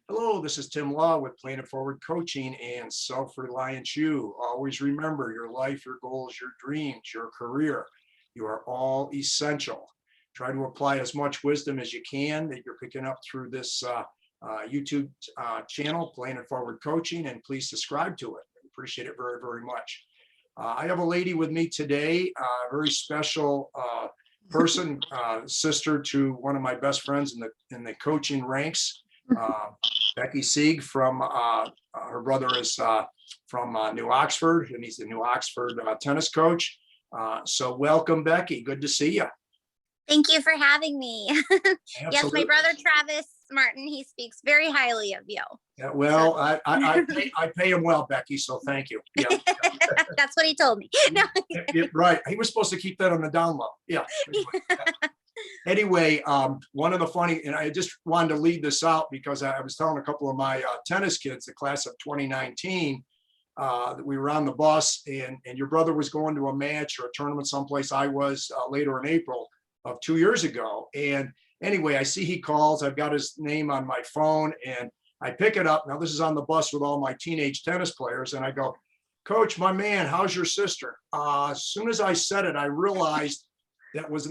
Hello, this is Tim Law with Plan It Forward Coaching and Self-Reliance You. Always remember your life, your goals, your dreams, your career. You are all essential. Try to apply as much wisdom as you can that you're picking up through this YouTube channel, Plan It Forward Coaching, and please subscribe to it. I appreciate it very, very much. I have a lady with me today, a very special person, sister to one of my best friends in the coaching ranks. Becky Sieg from her brother is from New Oxford, and he's the New Oxford tennis coach. So welcome, Becky. Good to see you. Thank you for having me. Yes, my brother Travis Martin, he speaks very highly of you. Yeah, well, so. I pay him well, Becky, so thank you. Yeah. That's what he told me. No. Right. He was supposed to keep that on the down low. Yeah. Anyway, one of the funny, and I just wanted to lead this out because I was telling a couple of my tennis kids, the class of 2019, that we were on the bus and your brother was going to a match or a tournament someplace. I was later in April of 2 years ago. And anyway, I see he calls, I've got his name on my phone and I pick it up. Now this is on the bus with all my teenage tennis players. And I go, Coach, my man, how's your sister? As soon as I said it, I realized that was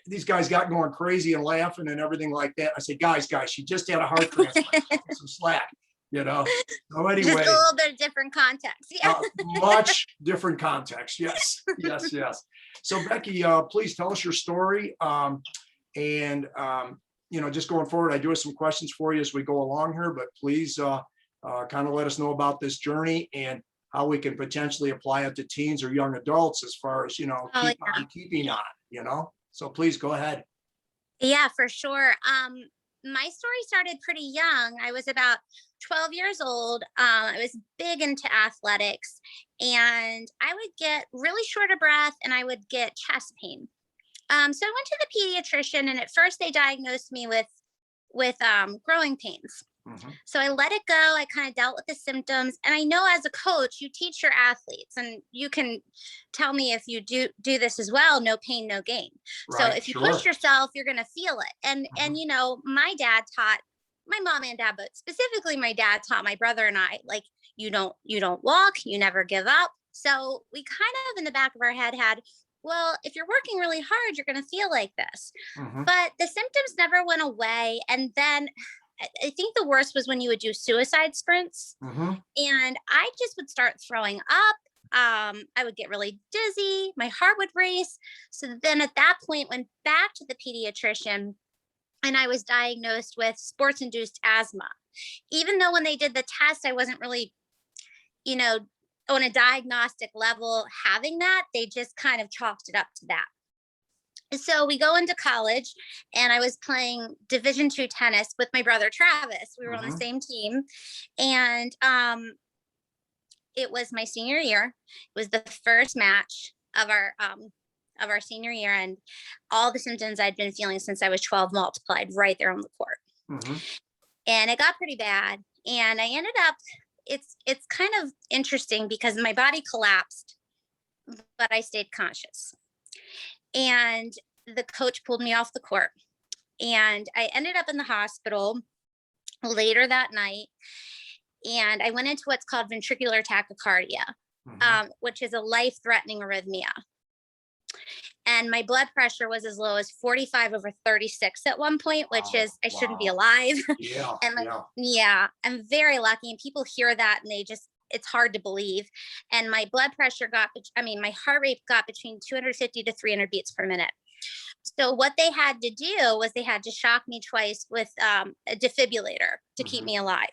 these guys got going crazy and laughing and everything like that. I said, guys, she just had a heart transplant. Some slack, you know. So anyway, just a little bit of different context. Yeah. Much different context. Yes. So Becky, please tell us your story. Just going forward, I do have some questions for you as we go along here, but please kind of let us know about this journey and how we can potentially apply it to teens or young adults as far as, keeping on, So please go ahead. Yeah, for sure. My story started pretty young. I was about 12 years old. I was big into athletics and I would get really short of breath and I would get chest pain. So I went to the pediatrician and at first they diagnosed me with growing pains. Mm-hmm. So I let it go. I kind of dealt with the symptoms. And I know as a coach, you teach your athletes and you can tell me if you do this as well, no pain, no gain. Right, so if you push yourself, you're going to feel it. And, my dad taught my mom and dad, but specifically my dad taught my brother and I, like, you don't walk, you never give up. So we kind of in the back of our head had, well, if you're working really hard, you're going to feel like this. Mm-hmm. But the symptoms never went away. And then I think the worst was when you would do suicide sprints. Mm-hmm. And I just would start throwing up. I would get really dizzy. My heart would race. So then at that point, went back to the pediatrician and I was diagnosed with sports-induced asthma. Even though when they did the test, I wasn't really, on a diagnostic level having that, they just kind of chalked it up to that. So we go into college and I was playing Division II tennis with my brother, Travis. We were on the same team and it was my senior year. It was the first match of our senior year and all the symptoms I'd been feeling since I was 12 multiplied right there on the court. Mm-hmm. And it got pretty bad. And I ended up, it's kind of interesting because my body collapsed, but I stayed conscious. And the coach pulled me off the court and I ended up in the hospital later that night. And I went into what's called ventricular tachycardia, which is a life-threatening arrhythmia. And my blood pressure was as low as 45/36 at one point, which is, I shouldn't be alive. Yeah. And I'm very lucky. And people hear that and it's hard to believe. And my blood pressure my heart rate got between 250 to 300 beats per minute. So what they had to do was they had to shock me twice with a defibrillator to keep me alive.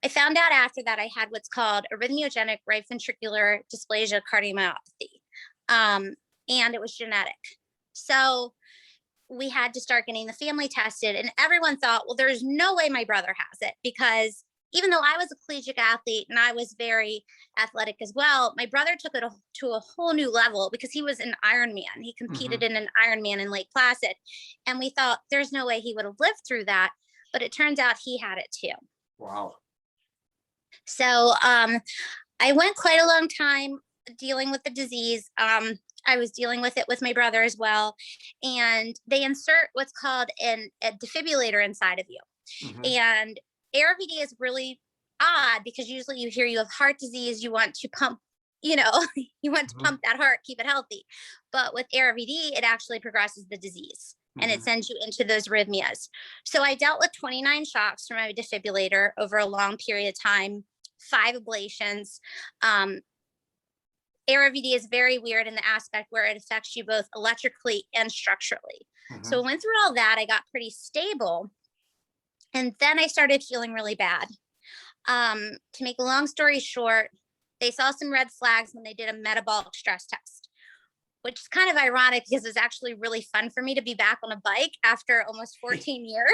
I found out after that I had what's called arrhythmogenic right ventricular dysplasia cardiomyopathy. And it was genetic. So we had to start getting the family tested and everyone thought, well, there's no way my brother has it because even though I was a collegiate athlete and I was very athletic as well, my brother took it to a whole new level because he was an Ironman. He competed in an Ironman in Lake Placid. And we thought there's no way he would have lived through that. But it turns out he had it too. Wow. So I went quite a long time dealing with the disease. I was dealing with it with my brother as well. And they insert what's called a defibrillator inside of you. And ARVD is really odd because usually you hear you have heart disease, you want to pump, you know, you want to pump that heart, keep it healthy. But with ARVD, it actually progresses the disease and it sends you into those arrhythmias. So I dealt with 29 shocks from my defibrillator over a long period of time, 5 ablations. ARVD is very weird in the aspect where it affects you both electrically and structurally. So I went through all that. I got pretty stable. And then I started feeling really bad. To make a long story short, they saw some red flags when they did a metabolic stress test, which is kind of ironic because it's actually really fun for me to be back on a bike after almost 14 years.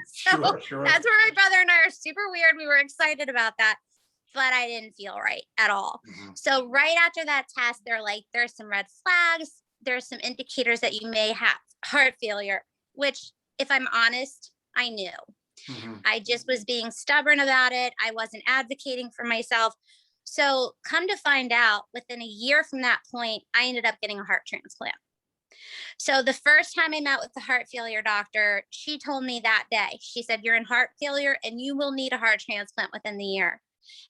So that's where my brother and I are super weird. We were excited about that, but I didn't feel right at all. So right after that test, they're like, there's some red flags. There's some indicators that you may have heart failure, which if I'm honest, I knew. I just was being stubborn about it. I wasn't advocating for myself. So come to find out, within a year from that point, I ended up getting a heart transplant. So the first time I met with the heart failure doctor, she told me that day, she said, you're in heart failure and you will need a heart transplant within the year.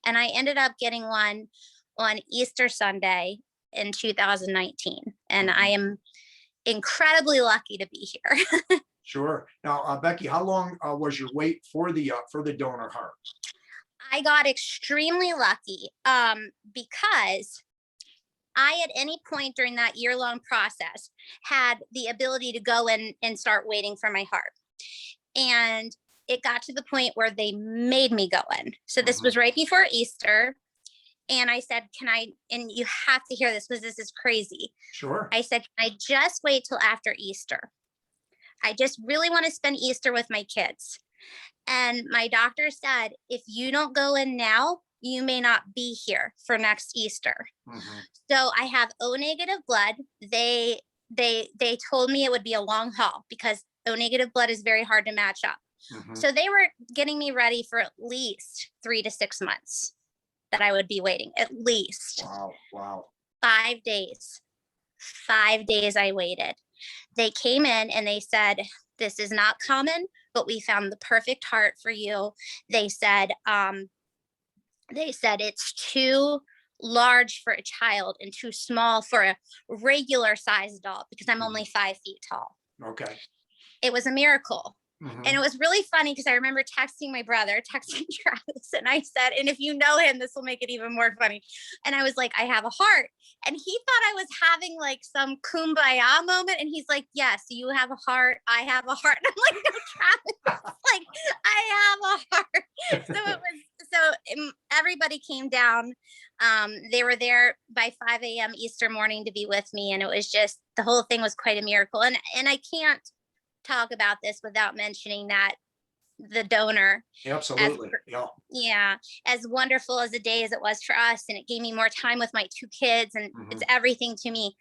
And I ended up getting one on Easter Sunday in 2019. And I am incredibly lucky to be here. Sure. Now, Becky, how long was your wait for the donor heart? I got extremely lucky because I, at any point during that year-long process, had the ability to go in and start waiting for my heart. And it got to the point where they made me go in. So this was right before Easter. And I said, can I, and you have to hear this because this is crazy. Sure. I said, can I just wait till after Easter? I just really want to spend Easter with my kids. And my doctor said, if you don't go in now, you may not be here for next Easter. So I have O negative blood. They told me it would be a long haul because O negative blood is very hard to match up. So they were getting me ready for at least 3 to 6 months that I would be waiting, at least. Wow. 5 days. 5 days I waited. They came in and they said, this is not common, but we found the perfect heart for you. They said it's too large for a child and too small for a regular sized adult because I'm only 5 feet tall. Okay. It was a miracle. And it was really funny because I remember texting my brother, texting Travis, and I said, and if you know him, this will make it even more funny. And I was like, I have a heart. And he thought I was having like some kumbaya moment. And he's like, yes, you have a heart. I have a heart. And I'm like, no, Travis, like, I have a heart. So everybody came down. They were there by 5 a.m. Easter morning to be with me. And it was just, the whole thing was quite a miracle. And I can't talk about this without mentioning that the donor, absolutely, as wonderful as a day as it was for us, and it gave me more time with my 2 kids, and it's everything to me.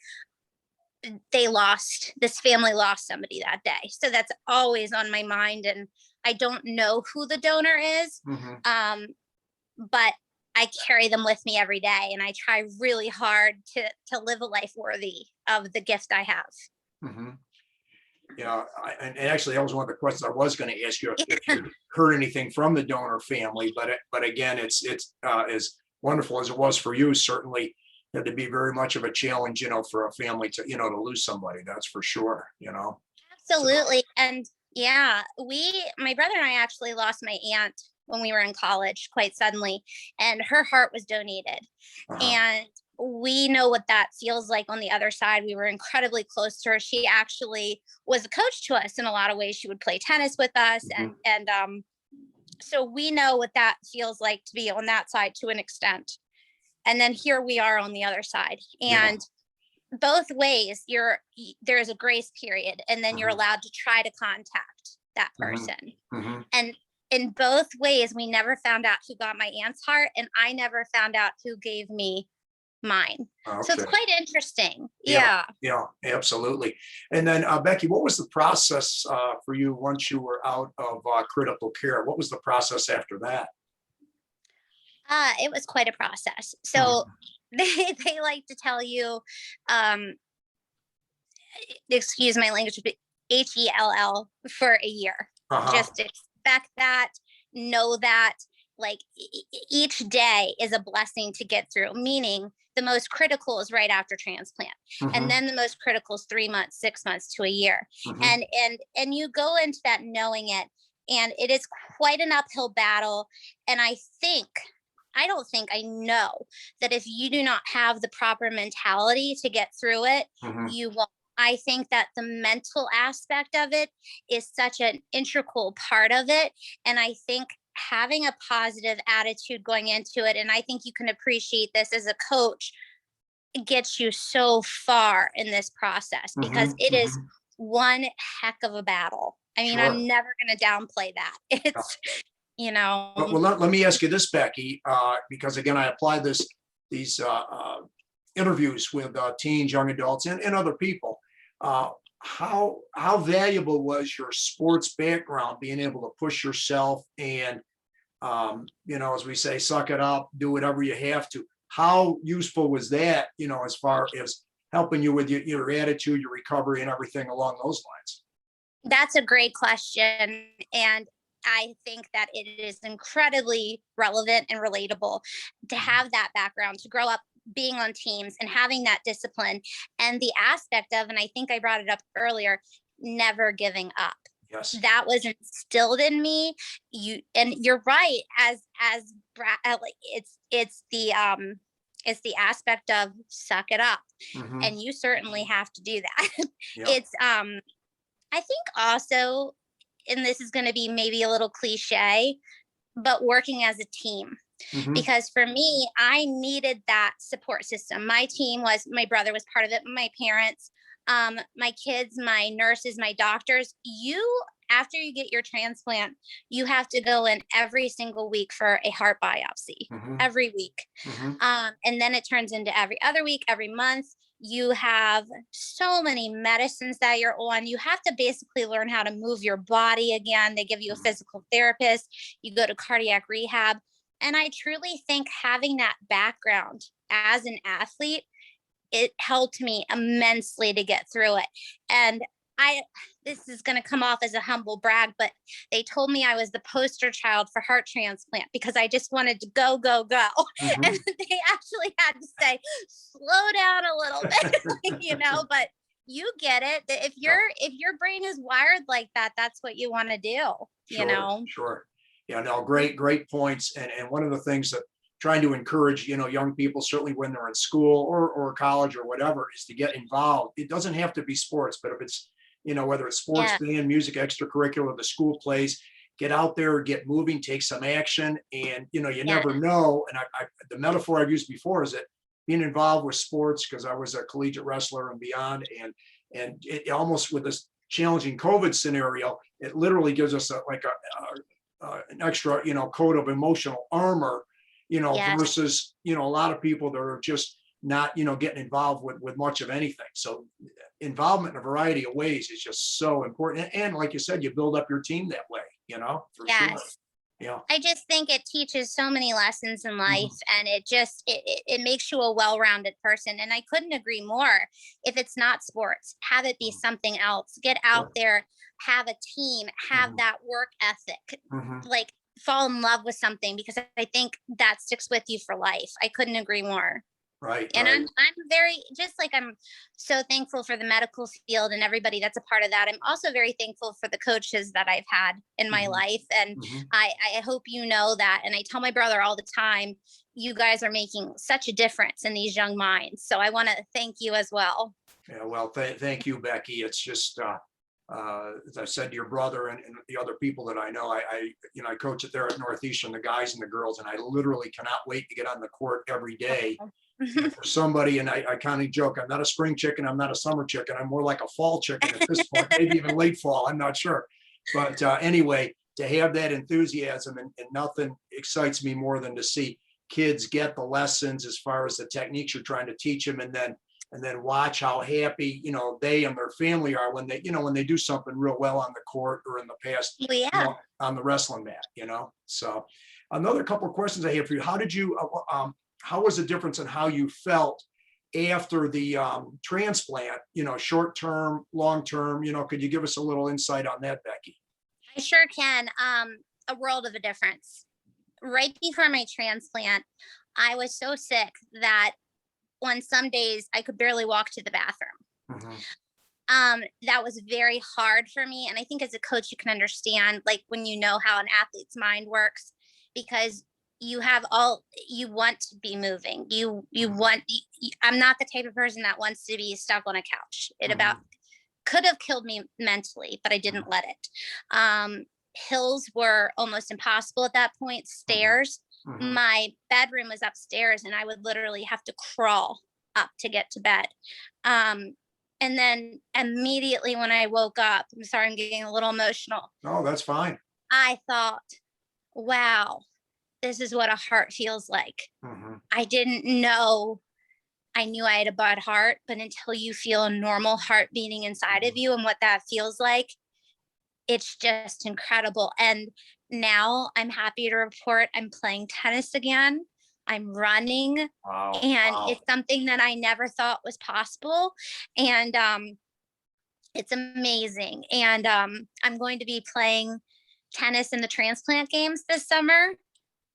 This family lost somebody that day, so that's always on my mind. And I don't know who the donor is, but I carry them with me every day, and I try really hard to live a life worthy of the gift I have. Yeah, and actually, that was one of the questions I was going to ask you if you heard anything from the donor family. But again, it's as wonderful as it was for you. Certainly, had to be very much of a challenge, for a family to to lose somebody. That's for sure. Absolutely, so, and yeah, my brother and I actually lost my aunt when we were in college quite suddenly, and her heart was donated, and we know what that feels like on the other side. We were incredibly close to her. She actually was a coach to us in a lot of ways. She would play tennis with us. And so we know what that feels like to be on that side to an extent. And then here we are on the other side. And both ways, there's a grace period, and then you're allowed to try to contact that person. And in both ways, we never found out who got my aunt's heart, and I never found out who gave me mine. So it's quite interesting. Yeah, absolutely. And then Becky, what was the process for you once you were out of critical care? What was the process after that? It was quite a process. So they like to tell you, excuse my language, but HELL for a year. Just expect that. know that like each day is a blessing to get through, meaning the most critical is right after transplant. And Mhm, then the most critical is 3 months, 6 months to a year. mhm. And you go into that knowing it, and it is quite an uphill battle. And I don't think I know that if you do not have the proper mentality to get through it, Mhm. you won't. I think that the mental aspect of it is such an integral part of it. And I think having a positive attitude going into it, and I think you can appreciate this as a coach, gets you so far in this process because Mhm. it is Mhm. one heck of a battle. I mean, Sure. I'm never going to downplay that. Yeah. It's, you But know, well, let me ask you this, Becky, because again, I applied these interviews with teens, young adults, and other people. Uh, how valuable was your sports background, being able to push yourself and as we say, suck it up, do whatever you have to. How useful was that, as far as helping you with your attitude, your recovery, and everything along those lines? that's a great question. And I think that it is incredibly relevant and relatable to Mhm. have that background, to grow up being on teams and having that discipline and the aspect of, and I think I brought it up earlier, never giving up. Yes. That was instilled in me. And you're right, like it's the aspect of suck it up, Hmm. and you certainly have to do that. Yeah. It's I think also, and this is going to be maybe a little cliche, but working as a team. Hmm. Because for me, I needed that support system. My team was, my brother was part of it, my parents, my kids, my nurses, my doctors. After you get your transplant, you have to go in every single week for a heart biopsy, Hmm. every week. Hmm. And then it turns into every other week, every month. You have so many medicines that you're on. You have to basically learn how to move your body again. They give you a physical therapist. You go to cardiac rehab. And I truly think having that background as an athlete, it helped me immensely to get through it. And I, this is going to come off as a humble brag, but they told me I was the poster child for heart transplant because I just wanted to go, go, go. And Hmm. they actually had to say, slow down a little bit, but you get it. That Yeah. if your brain is wired like that, that's what you want to do, you Sure, know? sure. Yeah, no, great points. And one of the things that trying to encourage, young people, certainly when they're in school or college or whatever, is to get involved. It doesn't have to be sports, but if it's, whether it's sports, Yeah. band, music, extracurricular, the school plays, get out there, get moving, take some action. And, you Yeah. never know. And the metaphor I've used before is that being involved with sports, because I was a collegiate wrestler and beyond, and it almost with this challenging COVID scenario, it literally gives us an extra, coat of emotional armor, Yes. versus, a lot of people that are just not, getting involved with much of anything. So involvement in a variety of ways is just so important. And like you said, you build up your team that way, for sure. Yes. Yeah. I just think it teaches so many lessons in life, Mhm. and it makes you a well-rounded person. And I couldn't agree more. If it's not sports, have it be something else. Get out Sure. there, have a team, have Mhm. that work ethic. Mhm. Like fall in love with something because I think that sticks with you for life. I couldn't agree more. Right, And right. I'm very, just like I'm so thankful for the medical field and everybody that's a part of that. I'm also very thankful for the coaches that I've had in my Mhm. life. And Mhm. I hope you know that. And I tell my brother all the time, you guys are making such a difference in these young minds. So I want to thank you as well. Yeah, well, thank you, Becky. It's just, as I said to your brother and the other people that I know, I coach it there at Northeastern, the guys and the girls, and I literally cannot wait to get on the court every day. And for somebody, and I kind of joke, I'm not a spring chicken, I'm not a summer chicken, I'm more like a fall chicken at this point, maybe even late fall, I'm not sure. But anyway, to have that enthusiasm, and nothing excites me more than to see kids get the lessons as far as the techniques you're trying to teach them, and then watch how happy, they and their family are when they do something real well on the court or in the past, Well, yeah. on the wrestling mat. So another couple of questions I have for you. How was the difference in how you felt after the transplant, short term, long term, could you give us a little insight on that, Becky? I sure can. a world of a difference. Right before my transplant, I was so sick that on some days I could barely walk to the bathroom. Mhm. That was very hard for me. And I think as a coach, you can understand, like, when you know how an athlete's mind works, because you have all, you want to be moving. I'm not the type of person that wants to be stuck on a couch. It about Mhm. could have killed me mentally, but I didn't let it. Hills were almost impossible at that point. Mhm. Stairs. Mhm. My bedroom was upstairs, and I would literally have to crawl up to get to bed. Um, and then immediately when I woke up, I'm sorry, I'm getting a little emotional. Oh, that's fine. I thought, wow, this is what a heart feels like. Mhm. I didn't know. I knew I had a bad heart, but until you feel a normal heart beating inside of Mhm. you and what that feels like, it's just incredible. And now I'm happy to report I'm playing tennis again. I'm running, Wow. and Wow. it's something that I never thought was possible. And it's amazing. And I'm going to be playing tennis in the transplant games this summer.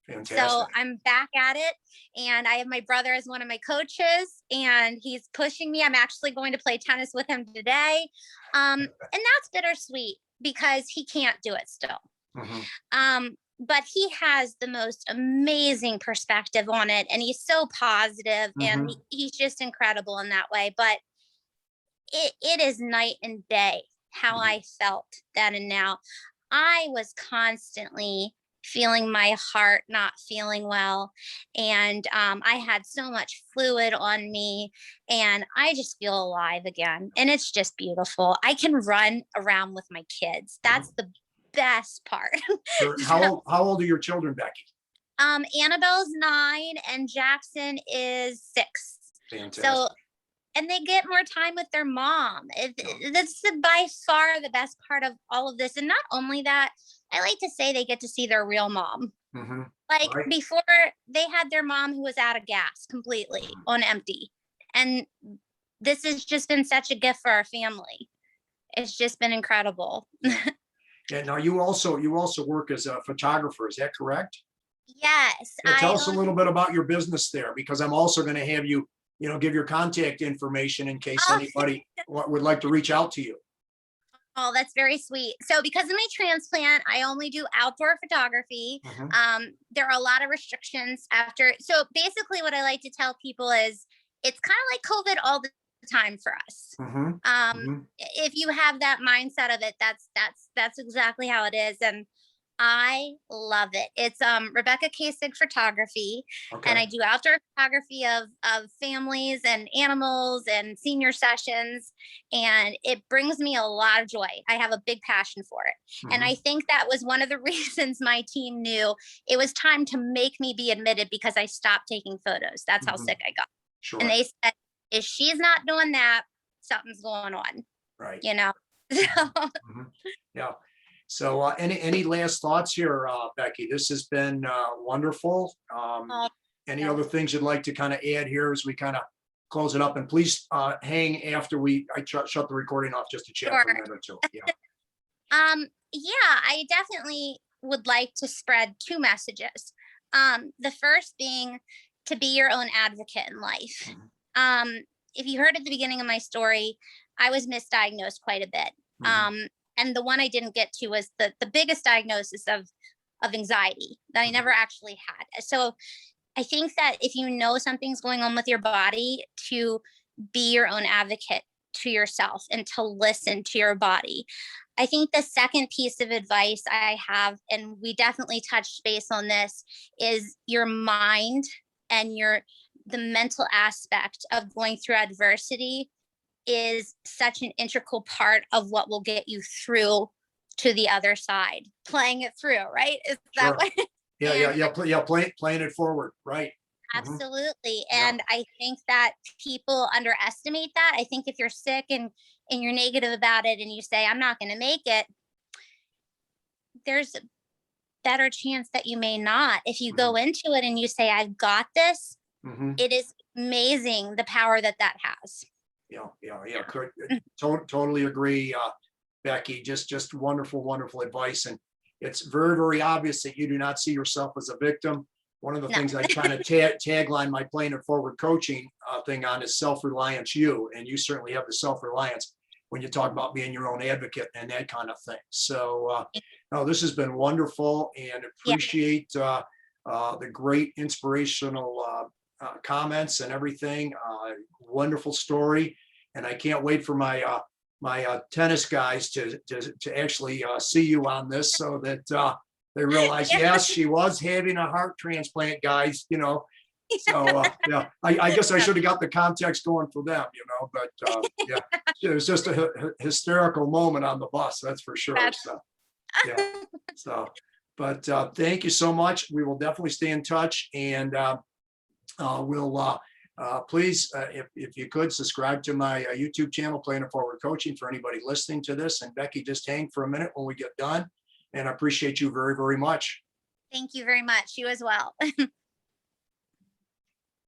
So Fantastic. I'm back at it, and I have my brother as one of my coaches, and he's pushing me. I'm actually going to play tennis with him today. And that's bittersweet because he can't do it still. Mhm. But he has the most amazing perspective on it, and he's so positive, and Mhm. he's just incredible in that way. But it is night and day how Mhm. I felt then and now. I was constantly feeling my heart not feeling well, and I had so much fluid on me, and I just feel alive again, and it's just beautiful. I can run around with my kids. That's Mhm. the best part. Sure. So, How old are your children, Becky? Annabelle's 9 and Jackson is 6. So, Fantastic. and they get more time with their mom. Yeah. That's by far the best part of all of this. And not only that, I like to say they get to see their real mom. Mhm. Like Right. before, they had their mom who was out of gas, completely Mhm. on empty. And this has just been such a gift for our family. It's just been incredible. Yeah. Yeah. Now you also work as a photographer. Is that correct? Yes, Yeah. I Tell us a own. little bit about your business there, because I'm also going to have you, give your contact information in case Oh, anybody would like to reach out to you. oh, that's very sweet. So because of my transplant, I only do outdoor photography. Mhm. There are a lot of restrictions after. So basically, what I like to tell people is it's kind of like COVID all the time for us. Mhm. Um, Mhm. if you have that mindset of it, that's exactly how it is. And I love it. It's Rebecca Kasich photography, and Okay. I do outdoor photography of families and animals and senior sessions, and it brings me a lot of joy. I have a big passion for it. And I Mhm. think that was one of the reasons my team knew it was time to make me be admitted, because I stopped taking photos. That's how Mhm. sick I got. And Sure. they said, if she's not doing that, something's going on, Right. you know. So Mhm. Yeah. So, any last thoughts here, Becky? This has been wonderful. oh, Any no. other things you'd like to kind of add here as we kind of close it up? And please hang after I shut the recording off, just to chat for a Sure. minute or two. Yeah. Yeah, I definitely would like to spread two messages. The first being to be your own advocate in life. Mhm. Um, if you heard at the beginning of my story, I was misdiagnosed quite a bit. Mhm. And the one I didn't get to was the biggest diagnosis of anxiety that I never Mhm. actually had. So I think that if you know something's going on with your body, to be your own advocate to yourself and to listen to your body. I think the second piece of advice I have, and we definitely touched base on this, is your mind and the mental aspect of going through adversity is such an integral part of what will get you through to the other side. Playing it through, right? Is that Sure. what? Yeah. Yeah. And Yeah. Playing it forward. Right. Mhm. absolutely. Yeah. And I think that people underestimate that. I think if you're sick and you're negative about it and you say, I'm not going to make it, there's a better chance that you may not. If you go Mhm. into it and you say, I've got this, Mhm. it is amazing the power that that has. Yeah. Yeah. Yeah. Totally agree, Becky. Just wonderful, wonderful advice. And it's very, very obvious that you do not see yourself as a victim. One of the No. things I kind of tagline my playing it forward coaching thing on is self-reliance you, and you certainly have the self-reliance when you talk about being your own advocate and that kind of thing. So no, this has been wonderful, and Yeah. appreciate the great inspirational comments and everything. Wonderful story, and I can't wait for my tennis guys to actually see you on this, so that they realize, Yeah. yes, she was having a heart transplant, guys. So yeah, I guess I should have got the context going for them, but yeah, it was just a hysterical moment on the bus, that's for sure. That's So yeah, so but thank you so much. We will definitely stay in touch, and we'll please, if you could, subscribe to my YouTube channel, Playing It Forward Coaching, for anybody listening to this. And Becky, just hang for a minute when we get done. And I appreciate you very, very much. Thank you very much. You as well.